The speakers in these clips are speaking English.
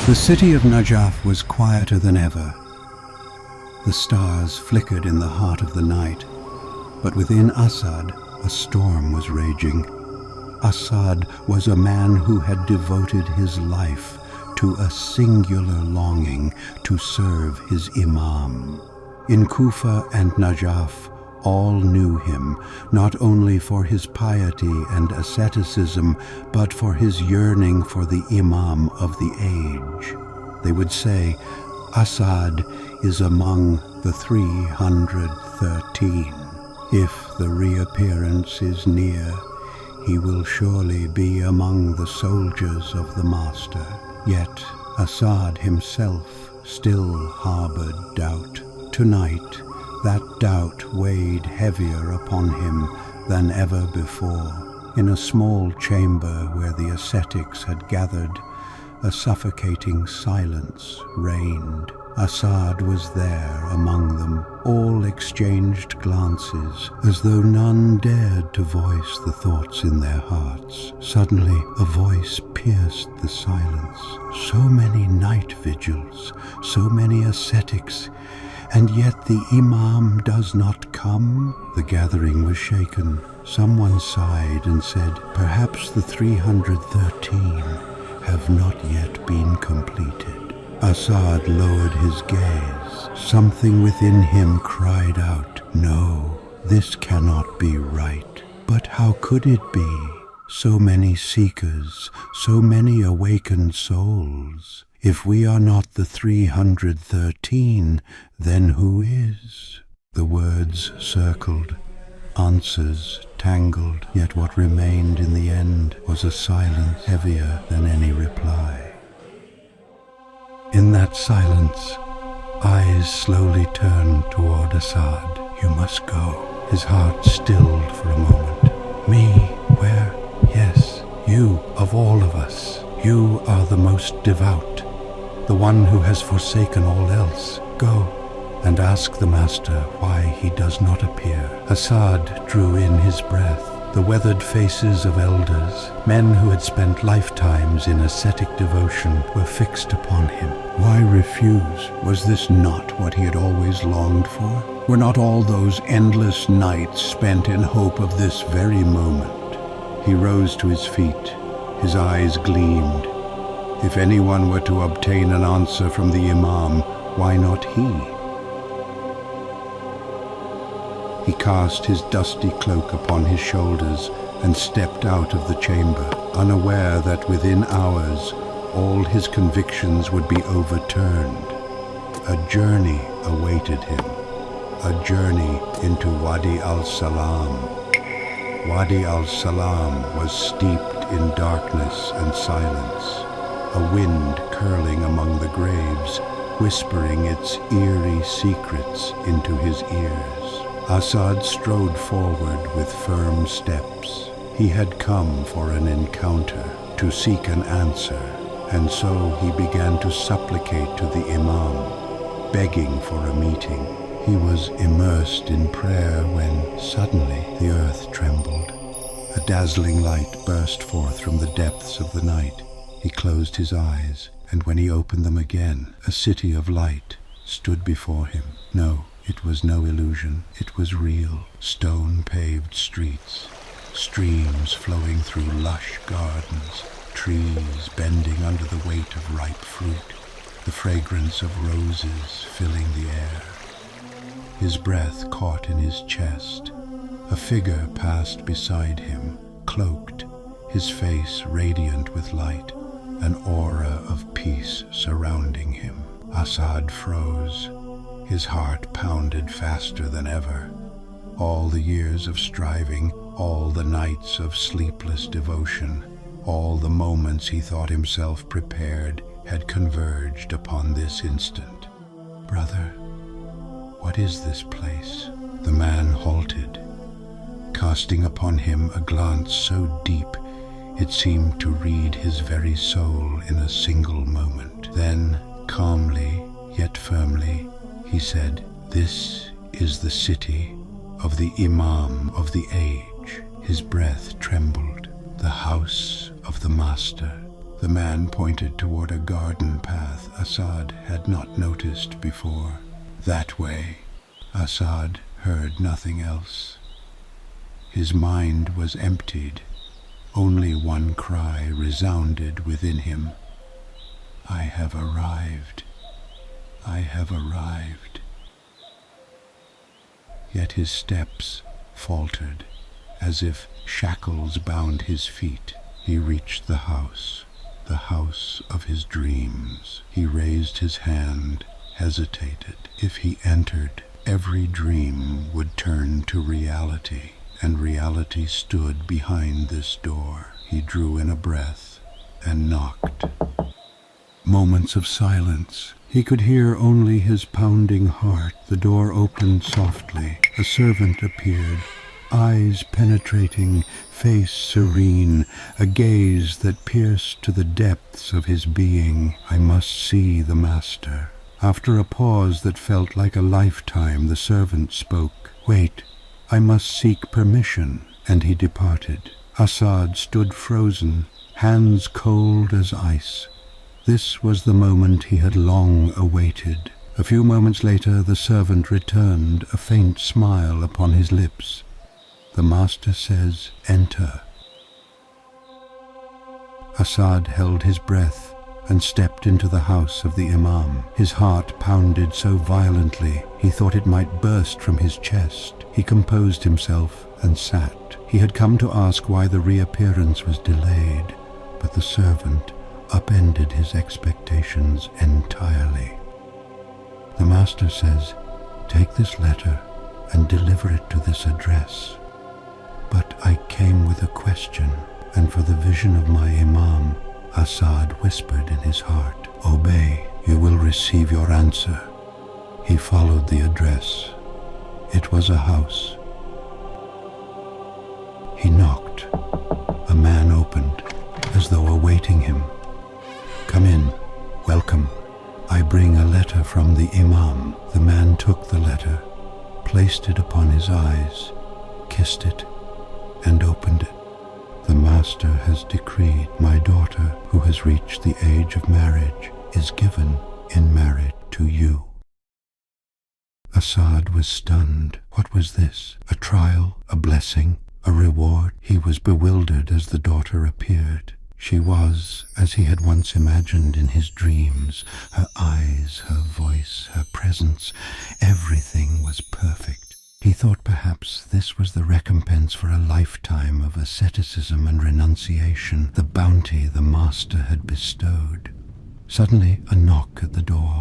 The city of Najaf was quieter than ever. The stars flickered in the heart of the night, but within Asad a storm was raging. Asad was a man who had devoted his life to a singular longing to serve his Imam. In Kufa and Najaf, all knew him, not only for his piety and asceticism, but for his yearning for the Imam of the age. They would say, Asad is among the 313. If the reappearance is near, he will surely be among the soldiers of the Master. Yet Asad himself still harbored doubt. Tonight, that doubt weighed heavier upon him than ever before. In a small chamber where the ascetics had gathered, a suffocating silence reigned. Asad was there among them. All exchanged glances, as though none dared to voice the thoughts in their hearts. Suddenly, a voice pierced the silence. So many night vigils, so many ascetics, and yet the Imam does not come? The gathering was shaken. Someone sighed and said, perhaps the 313 have not yet been completed. Asad lowered his gaze. Something within him cried out, no, this cannot be right. But how could it be? So many seekers, so many awakened souls. If we are not the 313, then who is? The words circled, answers tangled, yet what remained in the end was a silence heavier than any reply. In that silence, eyes slowly turned toward Asad. You must go. His heart stilled for a moment. Me? Where? Yes, you, of all of us. You are the most devout, the one who has forsaken all else. Go and ask the Master why he does not appear. Asad drew in his breath. The weathered faces of elders, men who had spent lifetimes in ascetic devotion, were fixed upon him. Why refuse? Was this not what he had always longed for? Were not all those endless nights spent in hope of this very moment? He rose to his feet. His eyes gleamed. If anyone were to obtain an answer from the Imam, why not he? He cast his dusty cloak upon his shoulders and stepped out of the chamber, unaware that within hours all his convictions would be overturned. A journey awaited him, a journey into Wadi al-Salam. Wadi al-Salam was steeped in darkness and silence, a wind curling among the graves, whispering its eerie secrets into his ears. Asad strode forward with firm steps. He had come for an encounter, to seek an answer, and so he began to supplicate to the Imam, begging for a meeting. He was immersed in prayer when suddenly the earth trembled. A dazzling light burst forth from the depths of the night. He closed his eyes, and when he opened them again, a city of light stood before him. No, it was no illusion. It was real. Stone-paved streets, streams flowing through lush gardens, trees bending under the weight of ripe fruit, the fragrance of roses filling the air. His breath caught in his chest. A figure passed beside him, cloaked, his face radiant with light, an aura of peace surrounding him. Asad froze. His heart pounded faster than ever. All the years of striving, all the nights of sleepless devotion, all the moments he thought himself prepared had converged upon this instant. Brother, what is this place? The man halted, casting upon him a glance so deep it seemed to read his very soul in a single moment. Then, calmly yet firmly, he said, "This is the city of the Imam of the age." His breath trembled. The house of the Master. The man pointed toward a garden path Asad had not noticed before. That way. Asad heard nothing else. His mind was emptied. Only one cry resounded within him. I have arrived. I have arrived. Yet his steps faltered, as if shackles bound his feet. He reached the house of his dreams. He raised his hand, hesitated. If he entered, every dream would turn to reality, and reality stood behind this door. He drew in a breath and knocked. Moments of silence. He could hear only his pounding heart. The door opened softly. A servant appeared, eyes penetrating, face serene, a gaze that pierced to the depths of his being. I must see the master. After a pause that felt like a lifetime, the servant spoke. Wait, I must seek permission. And he departed. Asad stood frozen, hands cold as ice. This was the moment he had long awaited. A few moments later the servant returned, a faint smile upon his lips. The master says, enter. Asad held his breath and stepped into the house of the Imam. His heart pounded so violently he thought it might burst from his chest. He composed himself and sat. He had come to ask why the reappearance was delayed, but the servant upended his expectations entirely. The master says, take this letter and deliver it to this address. But I came with a question, and for the vision of my Imam, Asad whispered in his heart, obey, you will receive your answer. He followed the address. It was a house. He knocked. A man opened, as though awaiting him. Come in. Welcome. I bring a letter from the Imam. The man took the letter, placed it upon his eyes, kissed it, and opened it. The master has decreed my daughter, who has reached the age of marriage, is given in marriage to you. Asad was stunned. What was this? A trial? A blessing? A reward? He was bewildered as the daughter appeared. She was, as he had once imagined in his dreams. Her eyes, her voice, her presence, everything was perfect. He thought perhaps this was the recompense for a lifetime of asceticism and renunciation, the bounty the master had bestowed. Suddenly a knock at the door,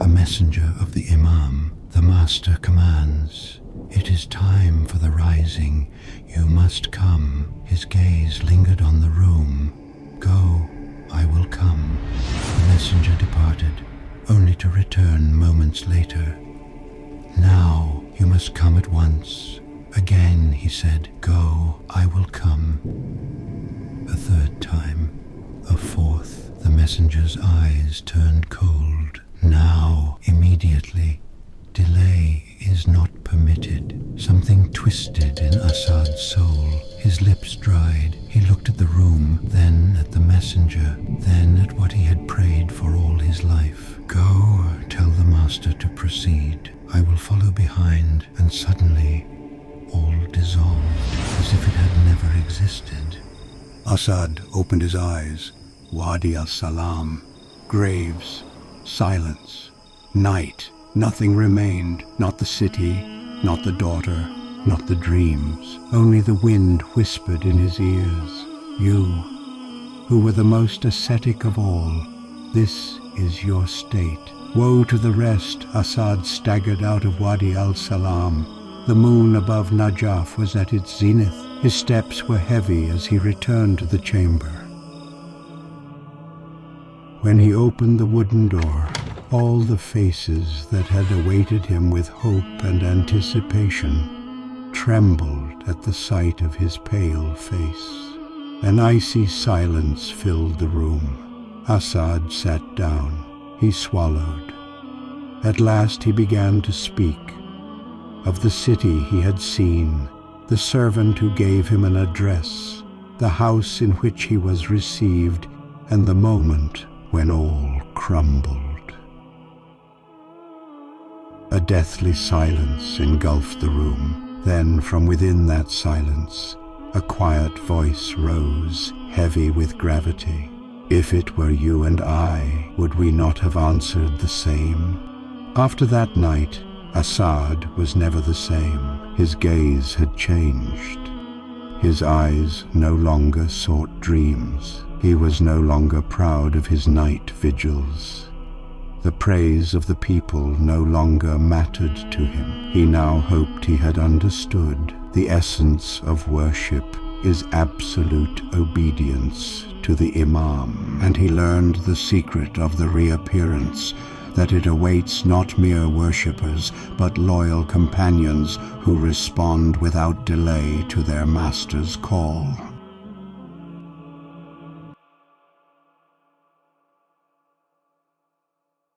a messenger of the Imam. The master commands, it is time for the rising. You must come. His gaze lingered on the room. Go, I will come. The messenger departed, only to return moments later. Now, you must come at once. Again he said, go, I will come. A third time, a fourth. The messenger's eyes turned cold. Now, immediately. Delay is not permitted. Something twisted in Asad's soul. His lips dried. He looked at the room, then at the messenger, then at what he had prayed for all his life. Go, tell the master to proceed. I will follow behind. And suddenly, all dissolved, as if it had never existed. Asad opened his eyes. Wadi al-Salam. Graves. Silence. Night. Nothing remained, not the city, not the daughter, not the dreams. Only the wind whispered in his ears. You, who were the most ascetic of all, this is your state. Woe to the rest. Asad staggered out of Wadi al-Salam. The moon above Najaf was at its zenith. His steps were heavy as he returned to the chamber. When he opened the wooden door, all the faces that had awaited him with hope and anticipation trembled at the sight of his pale face. An icy silence filled the room. Asad sat down. He swallowed. At last he began to speak of the city he had seen, the servant who gave him an address, the house in which he was received. and the moment when all crumbled. A deathly silence engulfed the room. Then from within that silence, a quiet voice rose, heavy with gravity. If it were you and I, would we not have answered the same? After that night, Asad was never the same. His gaze had changed. His eyes no longer sought dreams. He was no longer proud of his night vigils. The praise of the people no longer mattered to him. He now hoped he had understood the essence of worship is absolute obedience to the Imam, and he learned the secret of the reappearance, that it awaits not mere worshippers, but loyal companions who respond without delay to their master's call.